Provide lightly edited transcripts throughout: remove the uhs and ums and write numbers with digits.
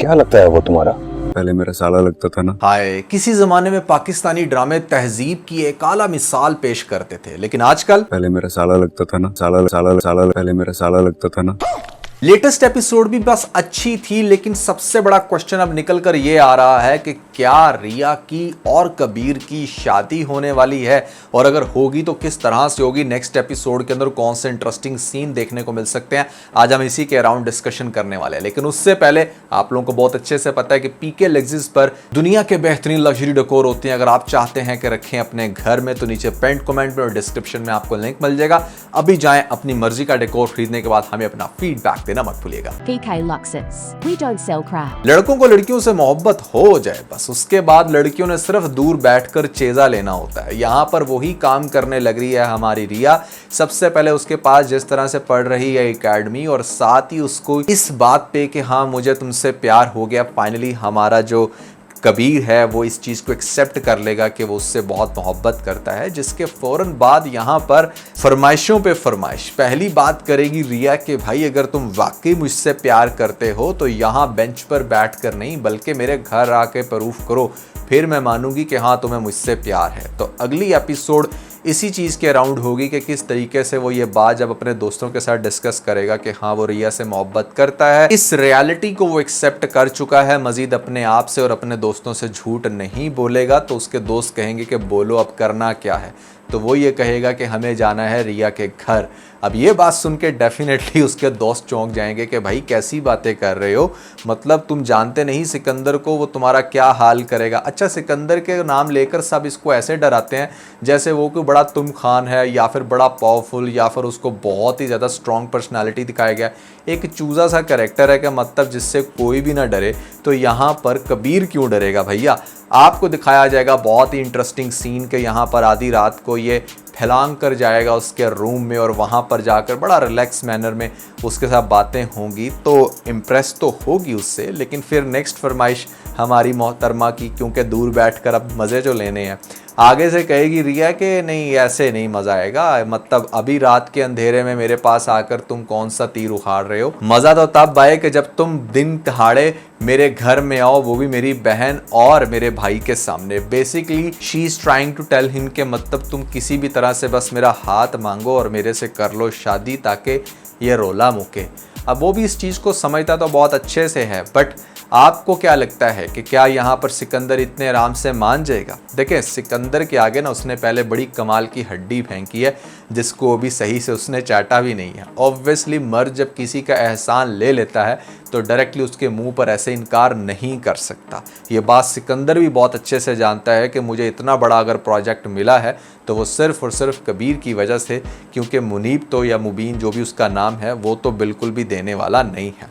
क्या लगता है वो तुम्हारा? पहले मेरा साला लगता था ना। हाय, किसी जमाने में पाकिस्तानी ड्रामे तहजीब की एक आला मिसाल पेश करते थे, लेकिन आजकल पहले मेरा साला लगता था ना। साला साला साला पहले मेरा साला लगता था ना। लेटेस्ट एपिसोड भी बस अच्छी थी, लेकिन सबसे बड़ा क्वेश्चन अब निकल कर ये आ रहा है कि क्या रिया की और कबीर की शादी होने वाली है, और अगर होगी तो किस तरह से होगी। नेक्स्ट एपिसोड के अंदर कौन से इंटरेस्टिंग सीन देखने को मिल सकते हैं, आज हम इसी के अराउंड डिस्कशन करने वाले हैं। लेकिन उससे पहले आप लोगों को बहुत अच्छे से पता है कि पीके लेग्जिस पर दुनिया के बेहतरीन लग्जरी डेकोर होते हैं। अगर आप चाहते हैं कि रखें अपने घर में तो नीचे पेंट कमेंट में और डिस्क्रिप्शन में आपको लिंक मिल जाएगा। अभी जाएं, अपनी मर्जी का डेकोर खरीदने के बाद हमें अपना फीडबैक देना मत भूलिएगा। PK Luxus. We don't sell crap. लड़कों को लड़कियों से मोहब्बत हो जाए बस, उसके बाद लड़कियों ने सिर्फ दूर बैठकर चेजा लेना होता है। यहाँ पर वही काम करने लग रही है हमारी रिया। सबसे पहले उसके पास जिस तरह से पढ़ रही है एकेडमी, और साथ ही उसको इस बात पे कि हाँ मुझे तुमसे प्यार हो गया, फाइनली हमारा जो कबीर है वो इस चीज़ को एक्सेप्ट कर लेगा कि वो उससे बहुत मोहब्बत करता है। जिसके फ़ौरन बाद यहाँ पर फरमाइशों पे फरमाइश। पहली बात करेगी रिया कि भाई अगर तुम वाकई मुझसे प्यार करते हो तो यहाँ बेंच पर बैठ कर नहीं बल्कि मेरे घर आके प्रूफ करो, फिर मैं मानूंगी कि हाँ तुम्हें मुझसे प्यार है। तो अगली एपिसोड इसी चीज़ के अराउंड होगी कि किस तरीके से वो ये बात जब अपने दोस्तों के साथ डिस्कस करेगा कि हाँ वो रिया से मोहब्बत करता है। इस रियलिटी को वो एक्सेप्ट कर चुका है, मजीद अपने आप से और अपने दोस्तों से झूठ नहीं बोलेगा। तो उसके दोस्त कहेंगे कि बोलो अब करना क्या है, तो वो ये कहेगा कि हमें जाना है रिया के घर। अब ये बात सुन के डेफिनेटली उसके दोस्त चौंक जाएंगे कि भाई कैसी बातें कर रहे हो, मतलब तुम जानते नहीं सिकंदर को, वो तुम्हारा क्या हाल करेगा। अच्छा, सिकंदर के नाम लेकर सब इसको ऐसे डराते हैं जैसे वो कोई बड़ा तुम खान है या फिर बड़ा पावरफुल या फिर उसको बहुत ही ज़्यादा स्ट्रॉन्ग पर्सनैलिटी दिखाया गया। एक चूज़ा सा कैरेक्टर है कि मतलब जिससे कोई भी ना डरे। तो यहाँ पर कबीर क्यों डरेगा भैया। आपको दिखाया जाएगा बहुत ही इंटरेस्टिंग सीन के यहाँ पर आधी रात को ये फैलांग कर जाएगा उसके रूम में, और वहाँ पर जाकर बड़ा रिलैक्स मैनर में उसके साथ बातें होंगी। तो इम्प्रेस तो होगी उससे, लेकिन फिर नेक्स्ट फरमाइश हमारी मोहतरमा की, क्योंकि दूर बैठकर अब मज़े जो लेने हैं, आगे से कहेगी रिया कि नहीं ऐसे नहीं मज़ा आएगा, मतलब अभी रात के अंधेरे में मेरे पास आकर तुम कौन सा तीर उखाड़ रहे हो। मज़ा तो तब आए कि जब तुम दिन दहाड़े मेरे घर में आओ, वो भी मेरी बहन और मेरे भाई के सामने। Basically she is trying to tell him के मतलब तुम किसी भी तरह से बस मेरा हाथ मांगो और मेरे से कर लो शादी ताकि ये रोला मुके। अब वो भी इस चीज़ को समझता तो बहुत अच्छे से है, बट आपको क्या लगता है कि क्या यहाँ पर सिकंदर इतने आराम से मान जाएगा। देखें, सिकंदर के आगे ना उसने पहले बड़ी कमाल की हड्डी फेंकी है जिसको अभी सही से उसने चाटा भी नहीं है। ऑब्वियसली मर्द जब किसी का एहसान ले लेता है तो डायरेक्टली उसके मुंह पर ऐसे इनकार नहीं कर सकता। ये बात सिकंदर भी बहुत अच्छे से जानता है कि मुझे इतना बड़ा अगर प्रोजेक्ट मिला है तो वो सिर्फ़ और सिर्फ कबीर की वजह से, क्योंकि मुनीब तो या मुबीन जो भी उसका नाम है वो तो बिल्कुल भी देने वाला नहीं है।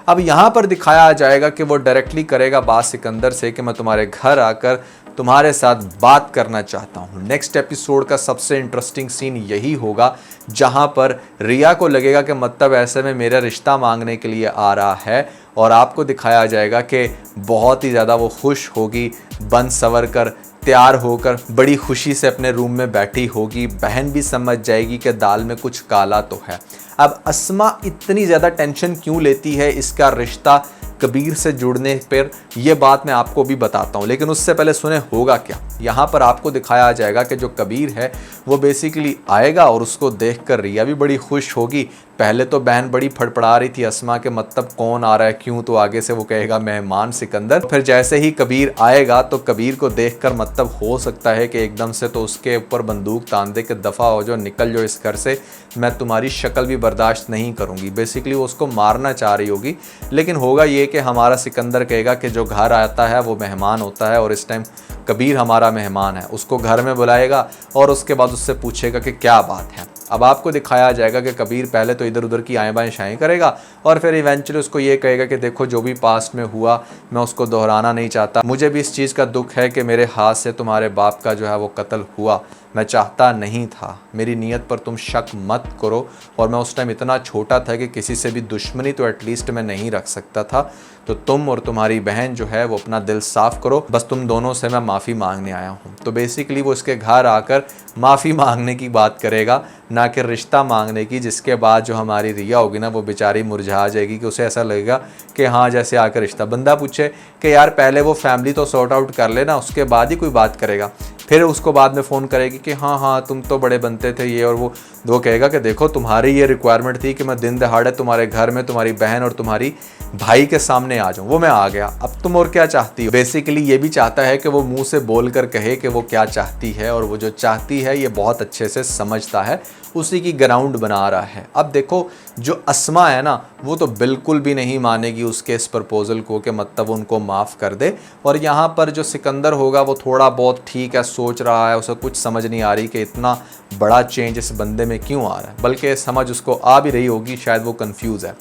अब यहाँ पर दिखाया जाएगा कि वो डायरेक्टली करेगा बात सिकंदर से कि मैं तुम्हारे घर आकर तुम्हारे साथ बात करना चाहता हूँ। नेक्स्ट एपिसोड का सबसे इंटरेस्टिंग सीन यही होगा जहाँ पर रिया को लगेगा कि मतलब ऐसे में मेरा रिश्ता मांगने के लिए आ रहा है, और आपको दिखाया जाएगा कि बहुत ही ज़्यादा वो खुश होगी, बन सवर कर तैयार होकर बड़ी खुशी से अपने रूम में बैठी होगी। बहन भी समझ जाएगी कि दाल में कुछ काला तो है। अब अस्मा इतनी ज़्यादा टेंशन क्यों लेती है इसका रिश्ता कबीर से जुड़ने पर, यह बात मैं आपको भी बताता हूँ, लेकिन उससे पहले सुने होगा क्या। यहाँ पर आपको दिखाया जाएगा कि जो कबीर है वो बेसिकली आएगा और उसको देखकर रिया भी बड़ी खुश होगी। पहले तो बहन बड़ी फड़फड़ा रही थी अस्मा के मतलब कौन आ रहा है क्यों, तो आगे से वो कहेगा मेहमान सिकंदर। फिर जैसे ही कबीर आएगा तो कबीर को देखकर मतलब हो सकता है कि एकदम से तो उसके ऊपर बंदूक तान दे के दफ़ा हो जाओ, निकल जाओ इस घर से, मैं तुम्हारी शक्ल भी बर्दाश्त नहीं करूँगी। बेसिकली वो उसको मारना चाह रही होगी, लेकिन होगा ये कि हमारा सिकंदर कहेगा कि जो घर आता है वो मेहमान होता है, और इस टाइम कबीर हमारा मेहमान है। उसको घर में बुलाएगा और उसके बाद उससे पूछेगा कि क्या बात है। अब आपको दिखाया जाएगा कि कबीर पहले तो इधर उधर की आएँ बाएँ शाएँ करेगा, और फिर इवेंचुअली उसको ये कहेगा कि देखो जो भी पास्ट में हुआ मैं उसको दोहराना नहीं चाहता। मुझे भी इस चीज़ का दुख है कि मेरे हाथ से तुम्हारे बाप का जो है वो कत्ल हुआ, मैं चाहता नहीं था, मेरी नीयत पर तुम शक मत करो, और मैं उस टाइम इतना छोटा था कि किसी से भी दुश्मनी तो एटलीस्ट मैं नहीं रख सकता था। तो तुम और तुम्हारी बहन जो है वो अपना दिल साफ़ करो, बस तुम दोनों से मैं माफ़ी मांगने आया हूँ। तो बेसिकली वो इसके घर आकर माफ़ी मांगने की बात करेगा, ना कि रिश्ता मांगने की, जिसके बाद जो हमारी रिया होगी ना वो बेचारी मुरझा मुरझा जाएगी कि उसे ऐसा लगेगा कि हाँ जैसे आकर रिश्ता। बंदा पूछे कि यार पहले वो फैमिली तो सॉर्ट आउट कर लेना, उसके बाद ही कोई बात करेगा। फिर उसको बाद में फ़ोन करेगी कि हाँ हाँ तुम तो बड़े बनते थे ये और वो कहेगा कि देखो तुम्हारी ये रिक्वायरमेंट थी कि मैं दिन दहाड़े तुम्हारे घर में तुम्हारी बहन और तुम्हारी भाई के सामने आ जाऊँ, वो मैं आ गया, अब तुम और क्या चाहती हो। बेसिकली ये भी चाहता है कि वो मुंह से बोल कर कहे कि वो क्या चाहती है, और वो जो चाहती है ये बहुत अच्छे से समझता है, उसी की ग्राउंड बना रहा है। अब देखो जो अस्मा है ना, वो तो बिल्कुल भी नहीं मानेगी उसके इस प्रपोज़ल को कि मतलब उनको माफ़ कर दे। और यहाँ पर जो सिकंदर होगा वो थोड़ा बहुत ठीक है सोच रहा है, उसे कुछ समझ नहीं आ रही कि इतना बड़ा चेंज इस बंदे में क्यों आ रहा है, बल्कि समझ उसको आ भी रही होगी, शायद वो कंफ्यूज है।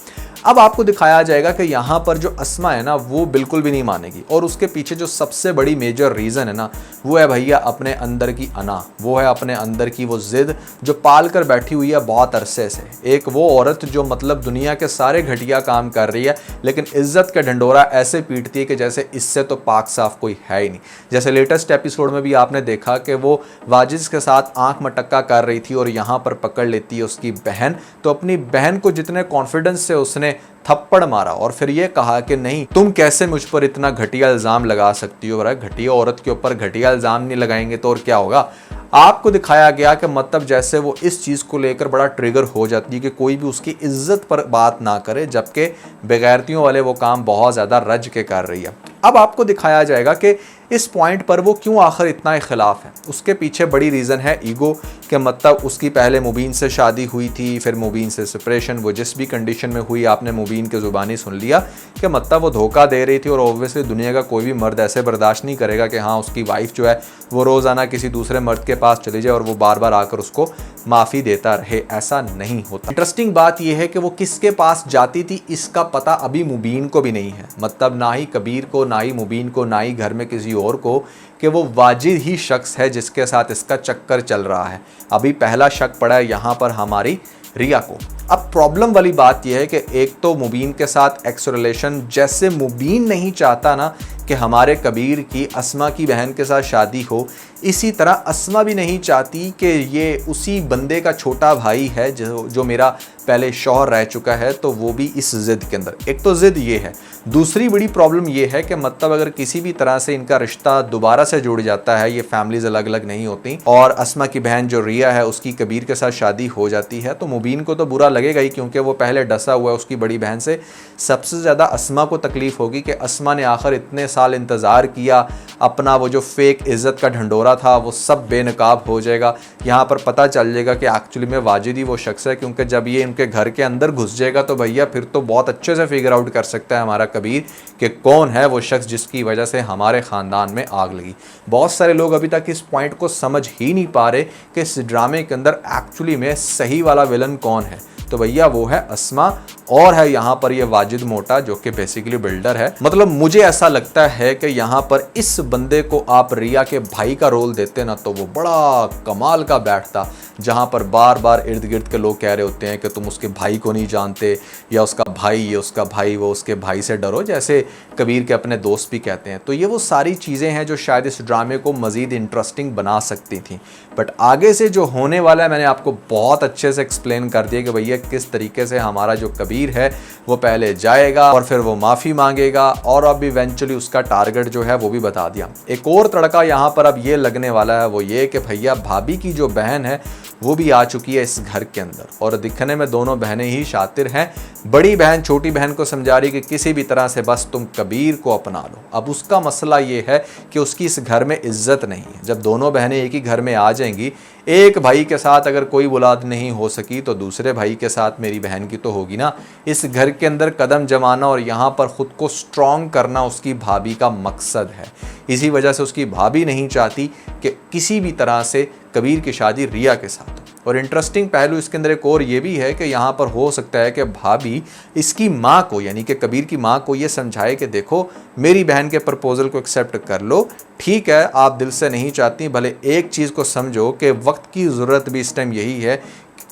अब आपको दिखाया जाएगा कि यहाँ पर जो अस्मा है ना वो बिल्कुल भी नहीं मानेगी, और उसके पीछे जो सबसे बड़ी मेजर रीज़न है ना वो है भैया अपने अंदर की अना, वो है अपने अंदर की वो जिद जो पाल कर बैठी हुई है बहुत अरसे से। एक वो औरत जो मतलब दुनिया के सारे घटिया काम कर रही है लेकिन इज्जत का ढंडोरा ऐसे पीटती है कि जैसे इससे तो पाक साफ कोई है ही नहीं। जैसे लेटेस्ट एपिसोड में भी आपने देखा कि वो वाजिज के साथ आंख मटक्का कर रही थी और यहाँ पर पकड़ लेती है उसकी बहन, तो अपनी बहन को जितने कॉन्फिडेंस से उसने थप्पड़ मारा और फिर ये कहा कि नहीं तुम कैसे मुझ पर इतना घटिया इल्ज़ाम लगा सकती हो। घटिया औरत के ऊपर घटिया इल्ज़ाम नहीं लगाएंगे तो और क्या होगा। आपको दिखाया गया कि मतलब जैसे वो इस चीज़ को लेकर बड़ा ट्रिगर हो जाती है कि कोई भी उसकी इज्जत पर बात ना करे, जबकि बेगैरतियों वाले वो काम बहुत ज़्यादा रज के कर रही है। अब आपको दिखाया जाएगा कि इस पॉइंट पर वो क्यों आखिर इतना इख्लाफ है। उसके पीछे बड़ी रीज़न है ईगो, कि मतलब उसकी पहले मुबीन से शादी हुई थी, फिर मुबीन से सेपरेशन, वो जिस भी कंडीशन में हुई आपने मुबीन के ज़ुबानी सुन लिया कि मतलब वो धोखा दे रही थी, और ऑब्वियसली दुनिया का कोई भी मर्द ऐसे बर्दाश्त नहीं करेगा कि हाँ उसकी वाइफ जो है वो रोज़ाना किसी दूसरे मर्द के पास चली जाए और वो बार बार आकर उसको माफ़ी देता रहे, ऐसा नहीं होता। इंटरेस्टिंग बात यह है कि वो किसके पास जाती थी इसका पता अभी मुबीन को भी नहीं है, मतलब ना ही कबीर को, ना ही मुबीन को, ना ही घर में किसी और को, कि वो वाजिद ही शख्स है जिसके साथ इसका चक्कर चल रहा है। अभी पहला शक पड़ा है यहाँ पर हमारी रिया को। अब प्रॉब्लम वाली बात यह है कि एक तो मुबीन के साथ एक्स रिलेशन, जैसे मुबीन नहीं चाहता ना कि हमारे कबीर की अस्मा की बहन के साथ शादी हो, इसी तरह अस्मा भी नहीं चाहती कि ये उसी बंदे का छोटा भाई है जो मेरा पहले शौहर रह चुका है, तो वो भी इस ज़िद के अंदर। एक तो ज़िद ये है, दूसरी बड़ी प्रॉब्लम ये है कि मतलब अगर किसी भी तरह से इनका रिश्ता दोबारा से जुड़ जाता है, ये फैमिलीज अलग अलग नहीं होती, और अस्मा की बहन जो रिया है उसकी कबीर के साथ शादी हो जाती है, तो मुबीन को तो बुरा लगेगा ही, क्योंकि वो पहले डसा हुआ है उसकी बड़ी बहन से। सबसे ज़्यादा अस्मा को तकलीफ़ होगी कि अस्मा ने आखिर इतने साल इंतज़ार किया, अपना वो जो फेक इज़्ज़त का ढंडोरा था वो सब बेनकाब हो जाएगा। यहाँ पर पता चल जाएगा कि एक्चुअली में वाजिद ही वो शख्स है, क्योंकि जब ये इनके घर के अंदर घुस जाएगा तो भैया फिर तो बहुत अच्छे से फिगर आउट कर सकता है हमारा कबीर कि कौन है वो शख्स जिसकी वजह से हमारे ख़ानदान में आग लगी। बहुत सारे लोग अभी तक इस पॉइंट को समझ ही नहीं पा रहे कि इस ड्रामे के अंदर एक्चुअली में सही वाला विलन कौन है। तो भैया वो है अस्मा, और है यहाँ पर ये वाजिद मोटा जो कि बेसिकली बिल्डर है। मतलब मुझे ऐसा लगता है कि यहाँ पर इस बंदे को आप रिया के भाई का रोल देते ना तो वो बड़ा कमाल का बैठता, जहाँ पर बार बार इर्द गिर्द के लोग कह रहे होते हैं कि तुम उसके भाई को नहीं जानते, या उसका भाई ये उसका भाई, वो उसके भाई से डरो, जैसे कबीर के अपने दोस्त भी कहते हैं। तो ये वो सारी चीज़ें हैं जो शायद इस ड्रामे को मज़ीद इंटरेस्टिंग बना सकती थी। बट आगे से जो होने वाला है मैंने आपको बहुत अच्छे से एक्सप्लेन कर दिया कि भैया किस तरीके से हमारा जो कबीर है वो पहले जाएगा और फिर वो माफ़ी मांगेगा, और अब इवेंचुअली उसका टारगेट जो है वो भी बता दिया। एक और तड़का यहाँ पर अब ये लगने वाला है, वो ये कि भैया भाभी की जो बहन है वो भी आ चुकी है इस घर के अंदर, और दिखने में दोनों बहनें ही शातिर हैं। बड़ी बहन छोटी बहन को समझा रही कि किसी भी तरह से बस तुम कबीर को अपना लो। अब उसका मसला ये है कि उसकी इस घर में इज्जत नहीं है। जब दोनों बहनें एक ही घर में आ जाएंगी, एक भाई के साथ अगर कोई औलाद नहीं हो सकी तो दूसरे भाई के साथ मेरी बहन की तो होगी ना। इस घर के अंदर कदम जमाना और यहाँ पर ख़ुद को स्ट्रॉन्ग करना उसकी भाभी का मकसद है। इसी वजह से उसकी भाभी नहीं चाहती कि किसी भी तरह से कबीर की शादी रिया के साथ हो। और इंटरेस्टिंग पहलू इसके अंदर एक और ये भी है कि यहाँ पर हो सकता है कि भाभी इसकी माँ को, यानी कि कबीर की माँ को ये समझाए कि देखो मेरी बहन के प्रपोज़ल को एक्सेप्ट कर लो, ठीक है आप दिल से नहीं चाहती, भले एक चीज़ को समझो कि वक्त की ज़रूरत भी इस टाइम यही है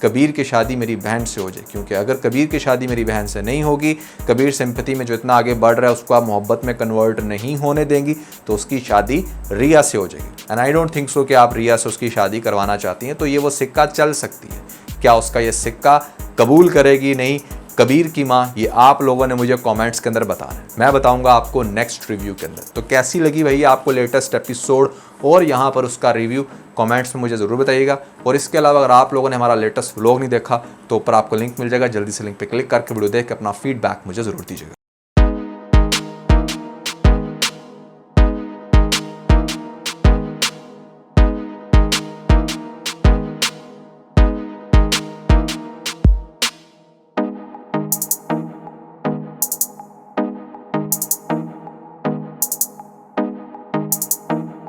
कबीर की शादी मेरी बहन से हो जाए, क्योंकि अगर कबीर की शादी मेरी बहन से नहीं होगी, कबीर सिंपैथी में जो इतना आगे बढ़ रहा है उसको आप मोहब्बत में कन्वर्ट नहीं होने देंगी, तो उसकी शादी रिया से हो जाएगी। And I don't think so कि आप रिया से उसकी शादी करवाना चाहती हैं। तो ये वो सिक्का चल सकती है, क्या उसका ये सिक्का कबूल करेगी नहीं, कबीर की माँ, ये आप लोगों ने मुझे कमेंट्स के अंदर बताना है, मैं बताऊंगा आपको नेक्स्ट रिव्यू के अंदर। तो कैसी लगी भैया आपको लेटेस्ट एपिसोड और यहाँ पर उसका रिव्यू, कमेंट्स में मुझे ज़रूर बताइएगा। और इसके अलावा अगर आप लोगों ने हमारा लेटेस्ट व्लॉग नहीं देखा तो ऊपर आपको लिंक मिल जाएगा, जल्दी से लिंक पे क्लिक करके वीडियो देख के अपना फीडबैक मुझे ज़रूर दीजिएगा।